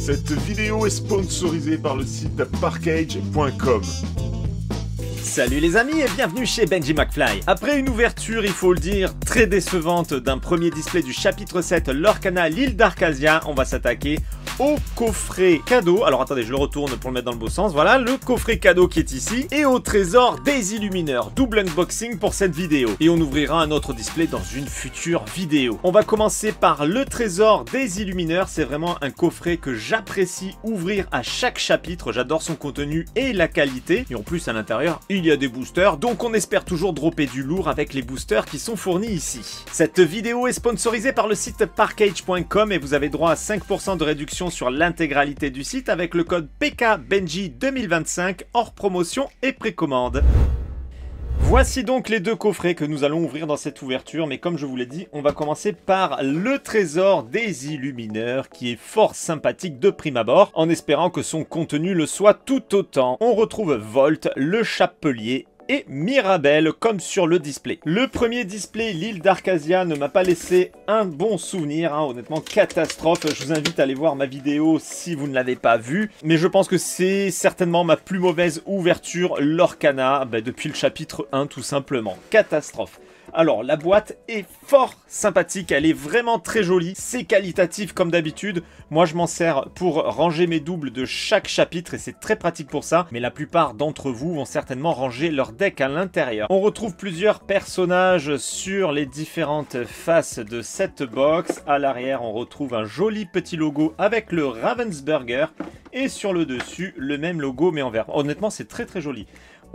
Cette vidéo est sponsorisée par le site parkage.com. Salut les amis et bienvenue chez Benji McFly. Après une ouverture, il faut le dire, très décevante d'un premier display du chapitre 7 Lorcana, l'île d'Arcasia, on va s'attaquer au coffret cadeau. Alors attendez, je le retourne pour le mettre dans le beau sens. Voilà, le coffret cadeau qui est ici. Et au trésor des Illumineurs. Double unboxing pour cette vidéo. Et on ouvrira un autre display dans une future vidéo. On va commencer par le trésor des Illumineurs. C'est vraiment un coffret que j'apprécie ouvrir à chaque chapitre. J'adore son contenu et la qualité. Et en plus, à l'intérieur, il y a des boosters. Donc on espère toujours dropper du lourd avec les boosters qui sont fournis ici. Cette vidéo est sponsorisée par le site parkage.com et vous avez droit à 5% de réduction sur l'intégralité du site avec le code PKBenji 2025 hors promotion et précommande. Voici donc les deux coffrets que nous allons ouvrir dans cette ouverture, mais comme je vous l'ai dit, on va commencer par le trésor des Illumineurs qui est fort sympathique de prime abord, en espérant que son contenu le soit tout autant. On retrouve Volt, le Chapelier et Mirabelle comme sur le display. Le premier display, l'île d'Arcasia, ne m'a pas laissé un bon souvenir, hein, honnêtement catastrophe. Je vous invite à aller voir ma vidéo si vous ne l'avez pas vue, mais je pense que c'est certainement ma plus mauvaise ouverture Lorcana depuis le chapitre 1 tout simplement. Catastrophe. Alors, la boîte est fort sympathique, elle est vraiment très jolie, c'est qualitatif comme d'habitude. Moi, je m'en sers pour ranger mes doubles de chaque chapitre et c'est très pratique pour ça. Mais la plupart d'entre vous vont certainement ranger leur deck à l'intérieur. On retrouve plusieurs personnages sur les différentes faces de cette box. À l'arrière, on retrouve un joli petit logo avec le Ravensburger et sur le dessus, le même logo mais en vert. Honnêtement, c'est très très joli.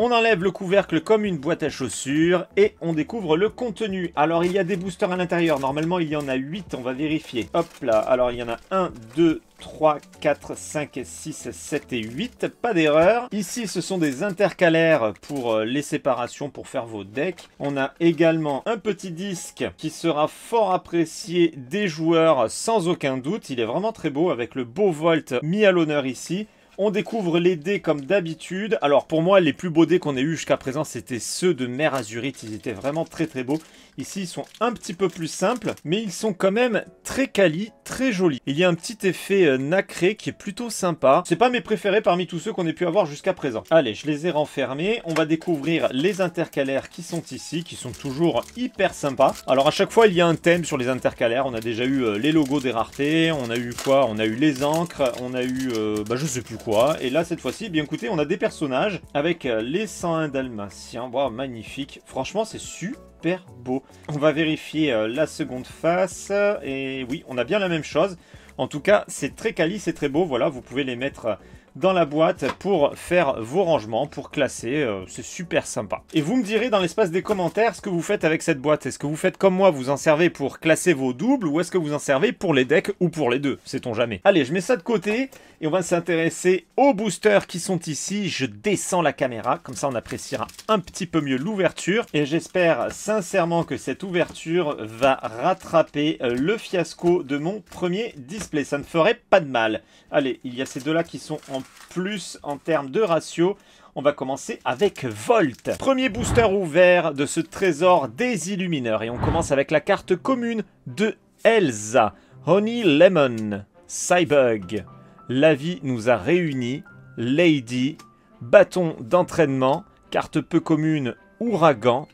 On enlève le couvercle comme une boîte à chaussures et on découvre le contenu. Alors il y a des boosters à l'intérieur, normalement il y en a 8, on va vérifier. Hop là, alors il y en a 1, 2, 3, 4, 5, 6, 7 et 8, pas d'erreur. Ici ce sont des intercalaires pour les séparations, pour faire vos decks. On a également un petit disque qui sera fort apprécié des joueurs sans aucun doute. Il est vraiment très beau avec le beau Volt mis à l'honneur ici. On découvre les dés comme d'habitude. Alors pour moi, les plus beaux dés qu'on ait eu jusqu'à présent, c'était ceux de Mer Azurite. Ils étaient vraiment très très beaux. Ici, ils sont un petit peu plus simples, mais ils sont quand même très quali, très jolis. Il y a un petit effet nacré qui est plutôt sympa. C'est pas mes préférés parmi tous ceux qu'on ait pu avoir jusqu'à présent. Allez, je les ai renfermés. On va découvrir les intercalaires qui sont ici, qui sont toujours hyper sympas. Alors à chaque fois, il y a un thème sur les intercalaires. On a déjà eu les logos des raretés. On a eu quoi? On a eu les encres. On a eu, je sais plus quoi. Et là, cette fois-ci, bien écoutez, on a des personnages avec les 101 Dalmatiens. Wow, magnifique. Franchement, c'est super beau. On va vérifier la seconde face. Et oui, on a bien la même chose. En tout cas, c'est très quali, c'est très beau. Voilà, vous pouvez les mettre dans la boîte pour faire vos rangements, pour classer, c'est super sympa. Et vous me direz dans l'espace des commentaires ce que vous faites avec cette boîte. Est-ce que vous faites comme moi, vous en servez pour classer vos doubles, ou est-ce que vous en servez pour les decks ou pour les deux? Sait-on jamais. Allez, je mets ça de côté et on va s'intéresser aux boosters qui sont ici. Je descends la caméra, comme ça on appréciera un petit peu mieux l'ouverture. Et j'espère sincèrement que cette ouverture va rattraper le fiasco de mon premier display. Ça ne ferait pas de mal. Allez, il y a ces deux-là qui sont en plus en termes de ratio. On va commencer avec Volt. Premier booster ouvert de ce trésor des Illumineurs. Et on commence avec la carte commune de Elsa. Honey Lemon. Cybug. La vie nous a réunis. Lady. Bâton d'entraînement. Carte peu commune. Ouragan.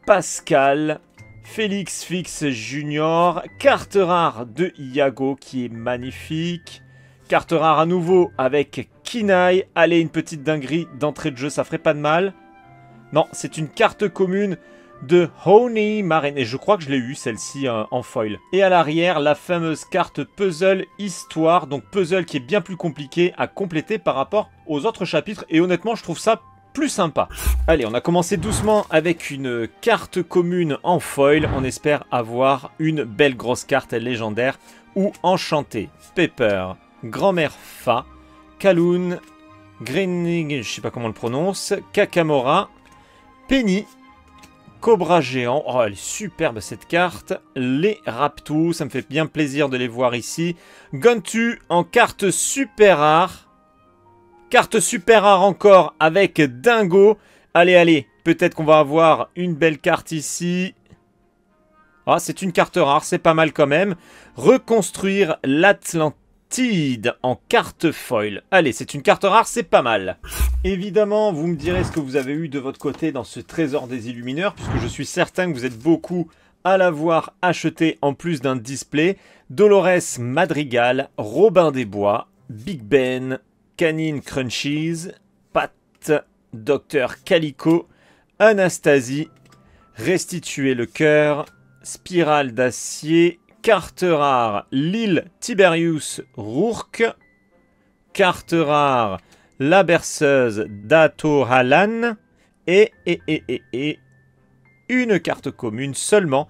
Pascal. Félix Fix Junior. Carte rare de Iago qui est magnifique. Carte rare à nouveau avec Kinaï. Allez, une petite dinguerie d'entrée de jeu, ça ferait pas de mal. Non, c'est une carte commune de Honey Marine. Et je crois que je l'ai eu, celle-ci, en foil. Et à l'arrière, la fameuse carte Puzzle Histoire. Donc puzzle qui est bien plus compliqué à compléter par rapport aux autres chapitres. Et honnêtement, je trouve ça plus sympa. Allez, on a commencé doucement avec une carte commune en foil. On espère avoir une belle grosse carte légendaire ou enchantée. Pepper. Grand-mère Fa, Kaloun, Greening, je sais pas comment on le prononce, Kakamora, Penny, Cobra Géant, oh elle est superbe cette carte, les Raptous, ça me fait bien plaisir de les voir ici, Guntu en carte super rare encore avec Dingo, allez, peut-être qu'on va avoir une belle carte ici. Ah, c'est une carte rare, c'est pas mal quand même. Reconstruire l'Atlantique. Splanted en carte foil. Allez, c'est une carte rare, c'est pas mal. Évidemment, vous me direz ce que vous avez eu de votre côté dans ce trésor des illumineurs, puisque je suis certain que vous êtes beaucoup à l'avoir acheté en plus d'un display. Dolores Madrigal, Robin des Bois, Big Ben, Canine Crunchies, Pat, Dr Calico, Anastasie, Restituer le cœur, Spirale d'acier, carte rare Lille Tiberius Rourke, carte rare La berceuse d'Ato Halan et une carte commune seulement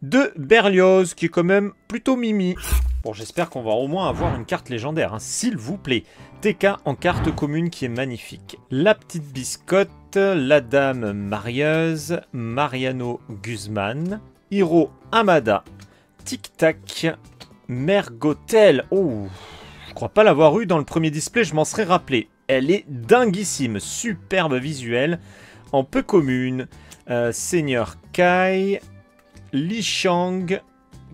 de Berlioz qui est quand même plutôt mimi. Bon, j'espère qu'on va au moins avoir une carte légendaire, hein, s'il vous plaît. TK en carte commune qui est magnifique. La petite biscotte, la dame marieuse, Mariano Guzman, Hiro Hamada, Tic Tac, Mergotel. Oh, je crois pas l'avoir eu dans le premier display, je m'en serais rappelé. Elle est dinguissime, superbe visuel, en peu commune. Seigneur Kai, Li Shang,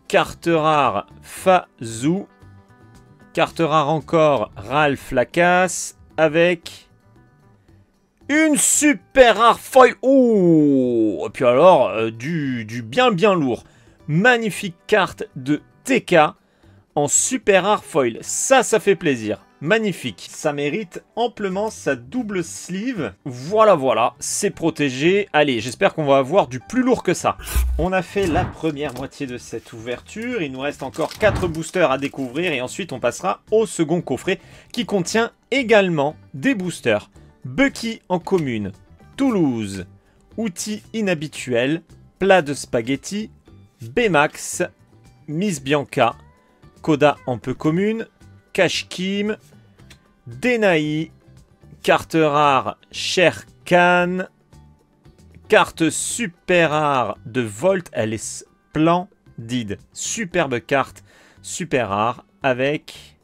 carte rare Fazou, carte rare encore Ralph Lacasse, avec une super rare foil. Oh, et puis alors, du bien lourd. Magnifique carte de TK en super rare foil. Ça fait plaisir. Magnifique. Ça mérite amplement sa double sleeve. Voilà, c'est protégé. Allez, j'espère qu'on va avoir du plus lourd que ça. On a fait la première moitié de cette ouverture. Il nous reste encore 4 boosters à découvrir. Et ensuite, on passera au second coffret qui contient également des boosters. Bucky en commune. Toulouse. Outils inhabituels. Plat de spaghetti. Baymax. Miss Bianca. Koda en peu commune. Kashkim, Denaï, carte rare Cher Khan, carte super rare de Volt, elle est splendide, superbe carte super rare avec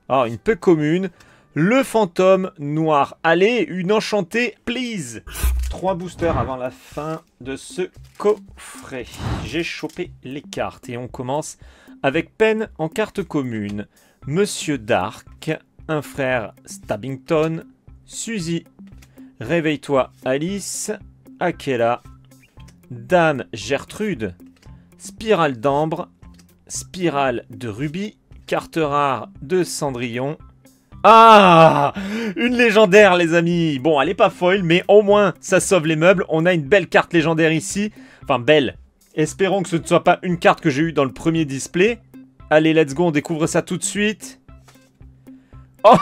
une peu commune, le fantôme noir. Allez, une enchantée, please. 3 boosters avant la fin de ce coffret. J'ai chopé les cartes et on commence avec Pen en carte commune, Monsieur Dark, un frère Stabbington, Suzy, Réveille-toi Alice, Akela, Dame Gertrude, Spirale d'ambre, Spirale de rubis, carte rare de Cendrillon. Ah, une légendaire les amis. Bon, elle est pas foil, mais au moins ça sauve les meubles. On a une belle carte légendaire ici. Enfin, belle. Espérons que ce ne soit pas une carte que j'ai eue dans le premier display. Allez, let's go, on découvre ça tout de suite. Oh,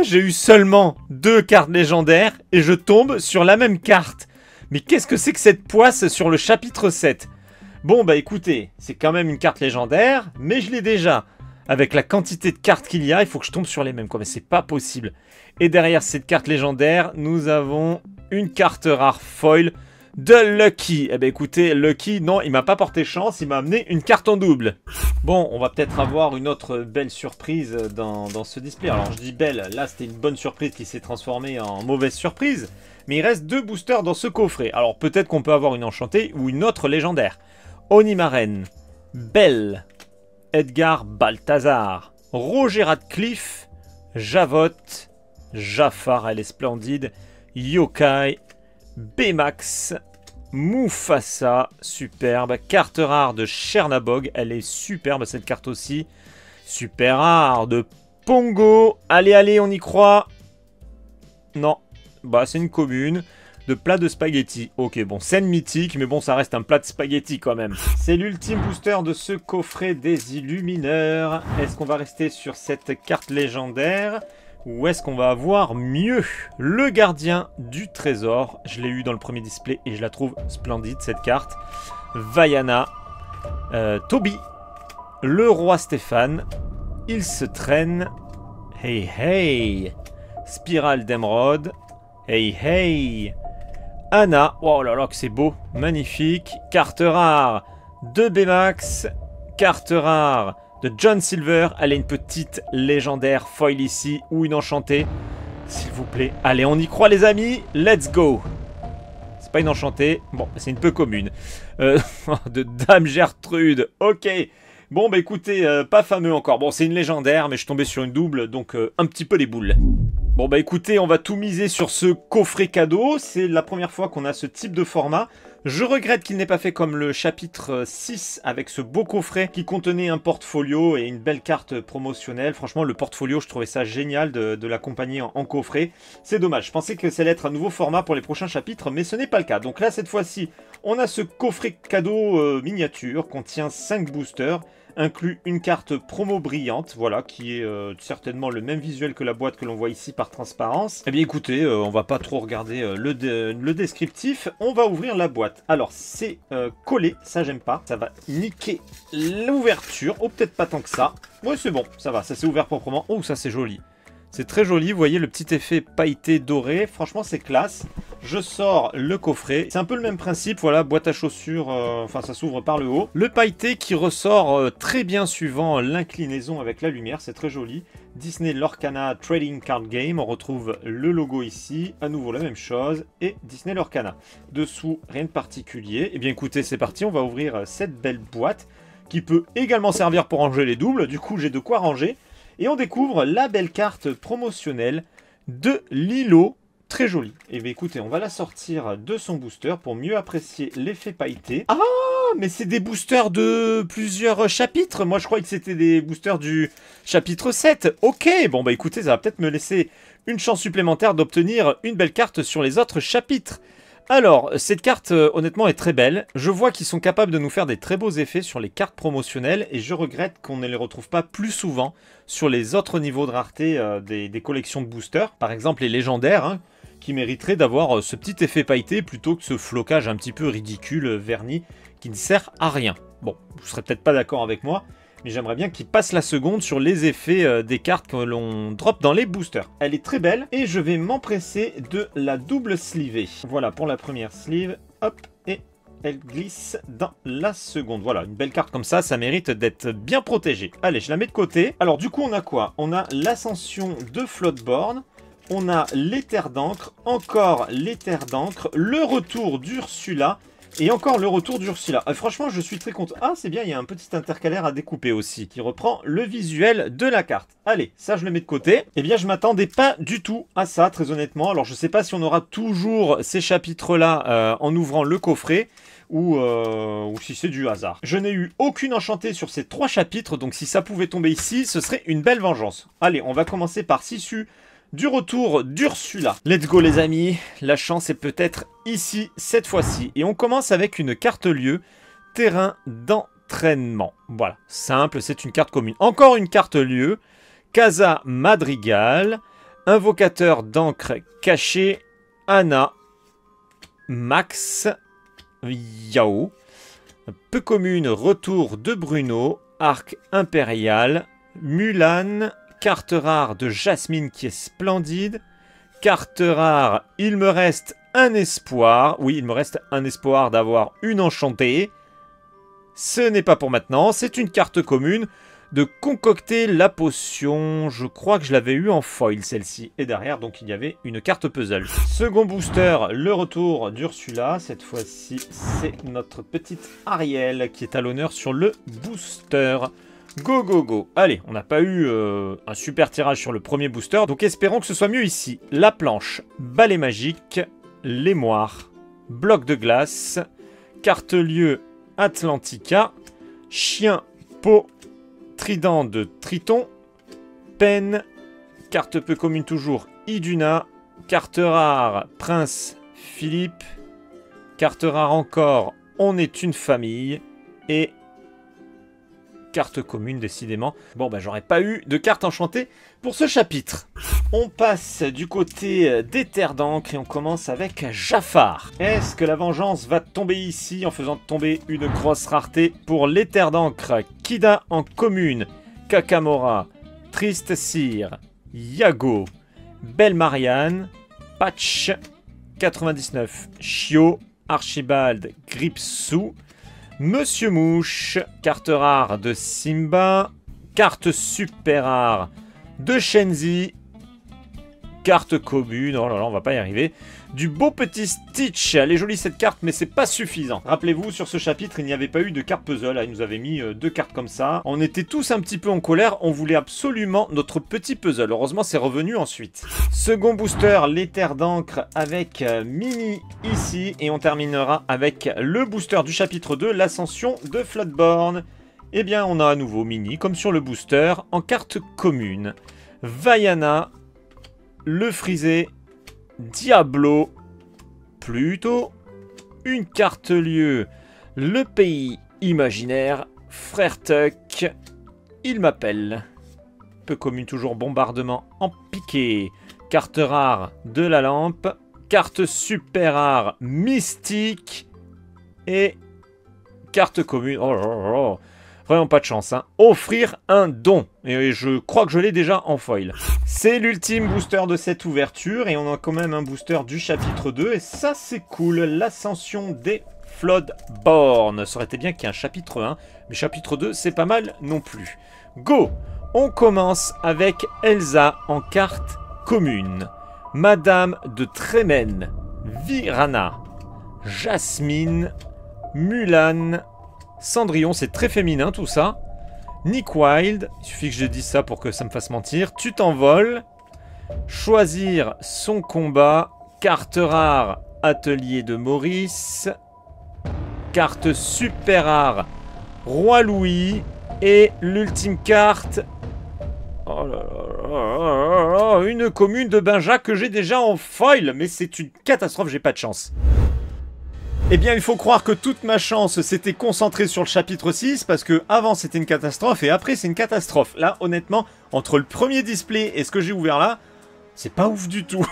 j'ai eu seulement 2 cartes légendaires et je tombe sur la même carte. Mais qu'est-ce que c'est que cette poisse sur le chapitre 7? Bon, bah écoutez, c'est quand même une carte légendaire, mais je l'ai déjà. Avec la quantité de cartes qu'il y a, il faut que je tombe sur les mêmes, quoi. Mais c'est pas possible. Et derrière cette carte légendaire, nous avons une carte rare foil de Lucky. Eh ben écoutez, Lucky, non, il m'a pas porté chance, il m'a amené une carte en double. Bon, on va peut-être avoir une autre belle surprise dans ce display. Alors je dis belle, là c'était une bonne surprise qui s'est transformée en mauvaise surprise. Mais il reste 2 boosters dans ce coffret. Alors peut-être qu'on peut avoir une enchantée ou une autre légendaire. Onimaren, Belle, Edgar Balthazar, Roger Radcliffe, Javotte, Jafar, elle est splendide, Yokai, Baymax, Mufasa, superbe, carte rare de Chernabog, elle est superbe cette carte aussi, super rare de Pongo, allez, on y croit, non, bah c'est une commune, de plat de spaghetti. Ok, bon, scène mythique, mais bon, ça reste un plat de spaghetti quand même. C'est l'ultime booster de ce coffret des Illumineurs. Est-ce qu'on va rester sur cette carte légendaire ou est-ce qu'on va avoir mieux? Le gardien du trésor. Je l'ai eu dans le premier display et je la trouve splendide, cette carte. Vaiana, Toby, le roi Stéphane, il se traîne. Hey, Spirale d'émeraude. Hey, Anna, oh là là que c'est beau, magnifique, carte rare de Baymax, carte rare de John Silver, elle est une petite légendaire foil ici, ou une enchantée, s'il vous plaît. Allez, on y croit les amis, let's go. C'est pas une enchantée, bon, c'est une peu commune. De Dame Gertrude, ok. Bon bah écoutez, pas fameux encore. Bon c'est une légendaire mais je suis tombé sur une double donc un petit peu les boules. Bon bah écoutez, on va tout miser sur ce coffret cadeau. C'est la première fois qu'on a ce type de format. Je regrette qu'il n'ait pas fait comme le chapitre 6 avec ce beau coffret qui contenait un portfolio et une belle carte promotionnelle. Franchement, le portfolio, je trouvais ça génial de l'accompagner en coffret. C'est dommage, je pensais que ça allait être un nouveau format pour les prochains chapitres, mais ce n'est pas le cas. Donc là, cette fois-ci, on a ce coffret cadeau miniature, contient 5 boosters, inclut une carte promo brillante, voilà, qui est certainement le même visuel que la boîte que l'on voit ici par transparence. Eh bien écoutez, on va pas trop regarder le descriptif, on va ouvrir la boîte. Alors c'est collé, ça j'aime pas, ça va niquer l'ouverture, oh peut-être pas tant que ça. Ouais c'est bon, ça va, ça s'est ouvert proprement, oh ça c'est joli. C'est très joli, vous voyez le petit effet pailleté doré, franchement c'est classe. Je sors le coffret, c'est un peu le même principe, voilà, boîte à chaussures, enfin ça s'ouvre par le haut. Le pailleté qui ressort très bien suivant l'inclinaison avec la lumière, c'est très joli. Disney Lorcana Trading Card Game, on retrouve le logo ici, à nouveau la même chose, et Disney Lorcana. Dessous, rien de particulier. Eh bien écoutez, c'est parti, on va ouvrir cette belle boîte, qui peut également servir pour ranger les doubles, du coup j'ai de quoi ranger. Et on découvre la belle carte promotionnelle de Lilo, très jolie. Et bien écoutez, on va la sortir de son booster pour mieux apprécier l'effet pailleté. Ah, mais c'est des boosters de plusieurs chapitres. Moi je croyais que c'était des boosters du chapitre 7. Ok, bon bah écoutez, ça va peut-être me laisser une chance supplémentaire d'obtenir une belle carte sur les autres chapitres. Alors, cette carte, honnêtement, est très belle. Je vois qu'ils sont capables de nous faire des très beaux effets sur les cartes promotionnelles et je regrette qu'on ne les retrouve pas plus souvent sur les autres niveaux de rareté des collections de boosters. Par exemple, les légendaires, hein, qui mériteraient d'avoir ce petit effet pailleté plutôt que ce flocage un petit peu ridicule, verni, qui ne sert à rien. Bon, vous serez peut-être pas d'accord avec moi, mais j'aimerais bien qu'il passe la seconde sur les effets des cartes que l'on drop dans les boosters. Elle est très belle et je vais m'empresser de la double sleevée. Voilà pour la première sleeve, hop, et elle glisse dans la seconde. Voilà, une belle carte comme ça, ça mérite d'être bien protégée. Allez, je la mets de côté. Alors du coup, on a quoi? On a l'ascension de Floatborn, on a l'éther d'encre, encore l'éther d'encre, le retour d'Ursula, et encore le retour d'Ursula. Franchement, je suis très content. Ah, c'est bien, il y a un petit intercalaire à découper aussi, qui reprend le visuel de la carte. Allez, ça, je le mets de côté. Eh bien, je m'attendais pas du tout à ça, très honnêtement. Alors, je sais pas si on aura toujours ces chapitres-là en ouvrant le coffret, ou si c'est du hasard. Je n'ai eu aucune enchantée sur ces 3 chapitres, donc si ça pouvait tomber ici, ce serait une belle vengeance. Allez, on va commencer par Sissu, du retour d'Ursula. Let's go les amis, la chance est peut-être ici cette fois-ci. Et on commence avec une carte lieu, terrain d'entraînement. Voilà, simple, c'est une carte commune. Encore une carte lieu, Casa Madrigal, invocateur d'encre caché, Anna, Max, Yao, peu commune, retour de Bruno, arc impérial, Mulan, carte rare de Jasmine qui est splendide. Carte rare, il me reste un espoir. Oui, il me reste un espoir d'avoir une enchantée. Ce n'est pas pour maintenant. C'est une carte commune de concocter la potion. Je crois que je l'avais eu en foil celle-ci. Et derrière, donc, il y avait une carte puzzle. Second booster, le retour d'Ursula. Cette fois-ci, c'est notre petite Ariel qui est à l'honneur sur le booster. Go, go, go. Allez, on n'a pas eu un super tirage sur le premier booster, donc espérons que ce soit mieux ici. La planche, balai magique, l'émoire, bloc de glace, carte lieu Atlantica, chien, peau, trident de Triton, peine, carte peu commune toujours Iduna, carte rare Prince Philippe, carte rare encore On est une famille, et carte commune décidément. Bon bah j'aurais pas eu de carte enchantée pour ce chapitre. On passe du côté des terres d'encre et on commence avec Jafar. Est-ce que la vengeance va tomber ici en faisant tomber une grosse rareté pour les terres d'encre? Kida en commune, Kakamora, Triste Cire, Yago, Belle Marianne, Patch, 99, Chio, Archibald, Gripsou, Monsieur Mouche, carte rare de Simba, carte super rare de Shenzi, carte commune, oh là là, on va pas y arriver, du beau petit Stitch. Elle est jolie cette carte, mais c'est pas suffisant. Rappelez-vous, sur ce chapitre, il n'y avait pas eu de carte puzzle. Il nous avait mis 2 cartes comme ça. On était tous un petit peu en colère. On voulait absolument notre petit puzzle. Heureusement, c'est revenu ensuite. Second booster, l'éther d'encre avec Mini ici. Et on terminera avec le booster du chapitre 2, l'ascension de Floodborn. Eh bien, on a à nouveau Mini, comme sur le booster, en carte commune. Vaiana, le frisé, Diablo, plutôt une carte lieu, le pays imaginaire, Frère Tuck, il m'appelle. Peu commune toujours, bombardement en piqué, carte rare de la lampe, carte super rare, mystique, et carte commune, oh là là. Vraiment pas de chance, hein. Offrir un don. Et je crois que je l'ai déjà en foil. C'est l'ultime booster de cette ouverture. Et on a quand même un booster du chapitre 2. Et ça, c'est cool. L'ascension des Floodborn. Ça aurait été bien qu'il y ait un chapitre 1. Mais chapitre 2, c'est pas mal non plus. Go! On commence avec Elsa en carte commune. Madame de Tremen. Virana. Jasmine. Mulan. Cendrillon, c'est très féminin tout ça. Nick Wilde, il suffit que je dise ça pour que ça me fasse mentir. Tu t'envoles. Choisir son combat. Carte rare, Atelier de Maurice. Carte super rare, Roi Louis. Et l'ultime carte... Oh là là là, une commune de Benja que j'ai déjà en foil. Mais c'est une catastrophe, j'ai pas de chance. Eh bien, il faut croire que toute ma chance s'était concentrée sur le chapitre 6, parce que avant c'était une catastrophe, et après c'est une catastrophe. Là, honnêtement, entre le premier display et ce que j'ai ouvert là, c'est pas ouf du tout.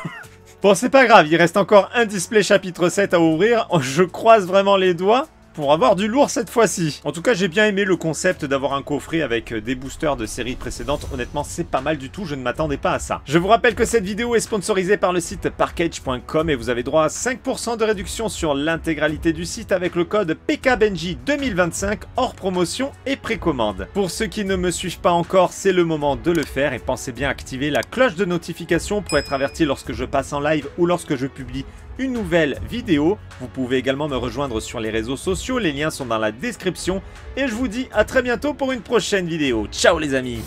Bon, c'est pas grave, il reste encore un display chapitre 7 à ouvrir. Je croise vraiment les doigts pour avoir du lourd cette fois-ci. En tout cas, j'ai bien aimé le concept d'avoir un coffret avec des boosters de séries précédentes. Honnêtement, c'est pas mal du tout, je ne m'attendais pas à ça. Je vous rappelle que cette vidéo est sponsorisée par le site parkage.com et vous avez droit à 5% de réduction sur l'intégralité du site avec le code PKBenji 2025 hors promotion et précommande. Pour ceux qui ne me suivent pas encore, c'est le moment de le faire et pensez bien à activer la cloche de notification pour être averti lorsque je passe en live ou lorsque je publie une nouvelle vidéo. Vous pouvez également me rejoindre sur les réseaux sociaux, les liens sont dans la description et je vous dis à très bientôt pour une prochaine vidéo. Ciao les amis!